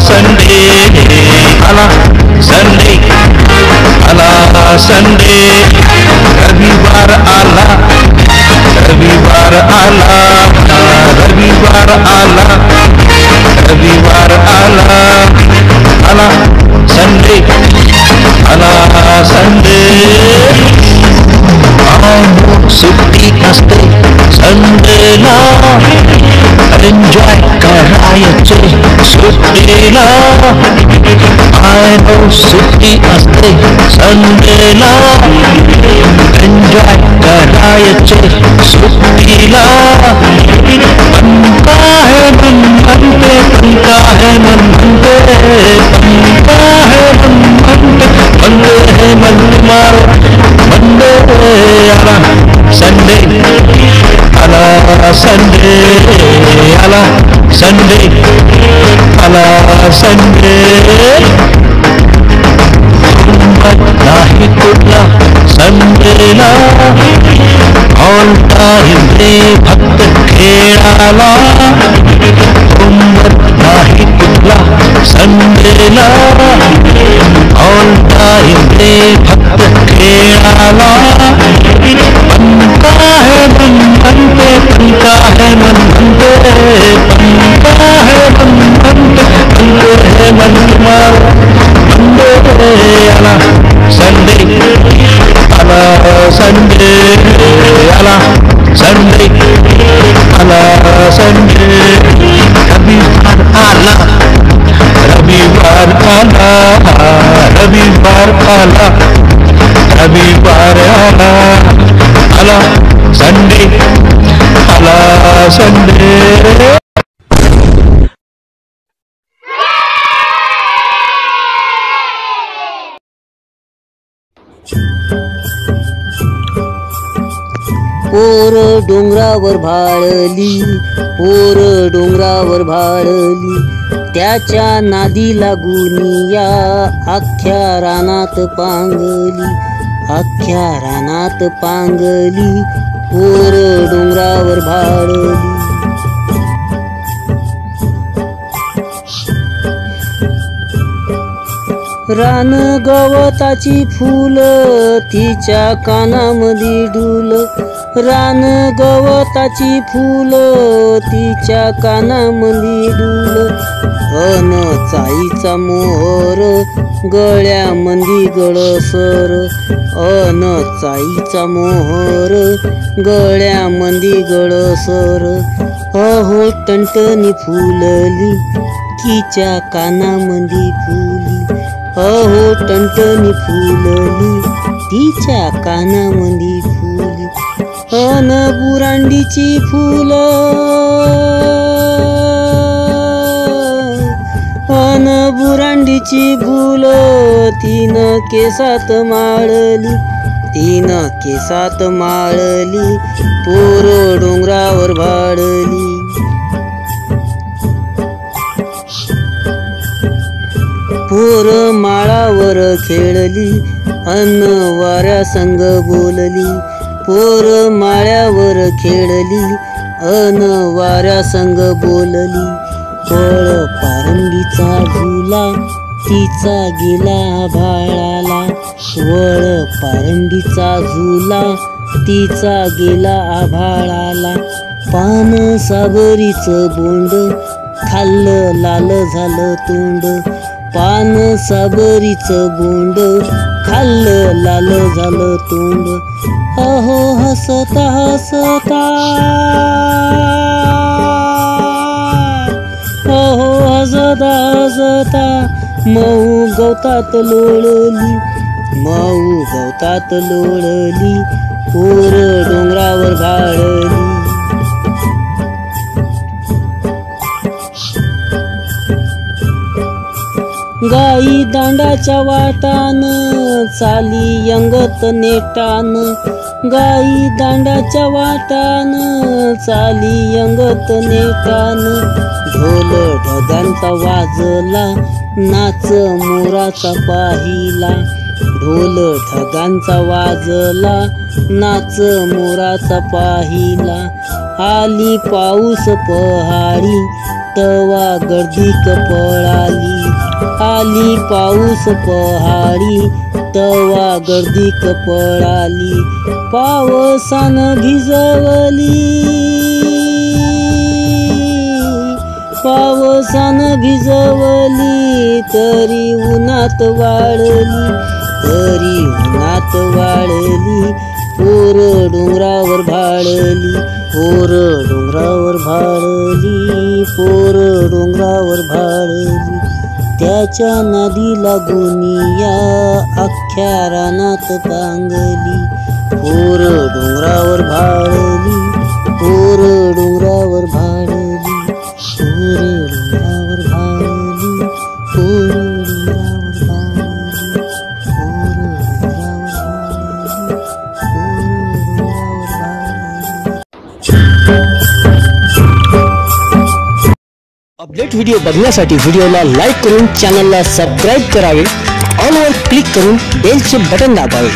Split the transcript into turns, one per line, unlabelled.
Sunday आला Sunday आला Sunday रविवार आला रविवार आला रविवार आला रविवार आला आला संडे आला संडे सुट्टी असते संडेला एन्जॉय करायचे सुट्टीला आय नो सुट्टी असते संडेला एन्जॉय करायचे सुट्टीला बनता है मन बनते बनता है मन बनते बनता है मन बनते बनते है मन मारो मंडे आला संडे आला संडे आला संडे आला संडे नाही कुठला संडेला ऑल टाइम रे फक्त खेळाला नाही कुठला संडेला ऑल टाइम रे फक्त खेळाला बनता है मन बनते बनता है मन बनते बनता है मन बनते बनते है मन तुम्हारा मंडे आला संडे आला संडे आला संडे आला संडे रविवार आला रविवार आला रविवार आला रविवार आला आला संडे आला संडे
पोर डोंगरावर भाळली पोर डोंगरावर भाळली त्याच्या नादी लागून या अख्ख्या रानात पांगली अख्ख्या रानात पांगली पोर डोंगरावर भाळली रान गवताची फुल तिच्या कानामध्ये डुल रान गवताची फुल तिच्या कानामध्ये डुल अन चाईचा मोहर गळ्यामंदी गळसर अन चाईचा मोहर गळ्यामंदी गळसर अहो टणटणी फुलली तिच्या कानामंदी फुली अहो टणटणी फुलली तिच्या कानामंदी फुली अन बुरांडीची फुल अन बुरांडीची फुल तीन केसात माळली तीन केसात माळली पोर डोंगरावर भाळली पोर माळावर खेळली अन वाऱ्या संग बोलली पोर माळ्यावर खेळली अन वाऱ्या संग बोलली वळ पारंबीचा झुला तिचा गेला आभाळाला वळ पारंबीचा झुला तिचा गेला आभाळाला पान सावरीचं बोंड खाल्लं लाल झालं तोंड पान सावरीचं बोंड खाल्लं लाल झालं तोंड अहो हसता हसता अहो हसता हसता मऊ गवतात लोळली मऊ गवतात लोळली पोर डोंगरावर भाळली गाई दांडाच्या वाटान चाली अंगत नेटान गाई दांडाच्या वाटान चाली अंगत नेटान ढोल ढगांचा वाजला नाच मोराचा पाहिला ढोल ढगांचा वाजला नाच मोराचा पाहिला आली पाऊस पहाडी तवा गर्दीक पळाली, आली पाऊस पहाडी तवा गर्दीक पळाली, पावसान भिजवली, पावसान भिजवली, तरी उन्हात वाळली, तरी उन्हात वाळली, पोर डोंगरावर भाळली, पोर डोंगरावर भाळली, पोर डोंगरावर भाळली, त्याच्या नादी लागुनिया अख्ख्या रानात पांगली, पोर डोंगरावर भाळली, पोर डोंगरावर भाळली, पोर डोंगरावर भाळली, पोर डोंगरावर भाळली, पोर डोंगरावर भाळली, पोर डोंगरावर भाळली. अपडेट व्हिडिओ बघण्यासाठी व्हिडिओला लाईक करून चॅनलला सबस्क्राईब करावे, ऑल वर क्लिक करून बेलचे बटन दाबावे.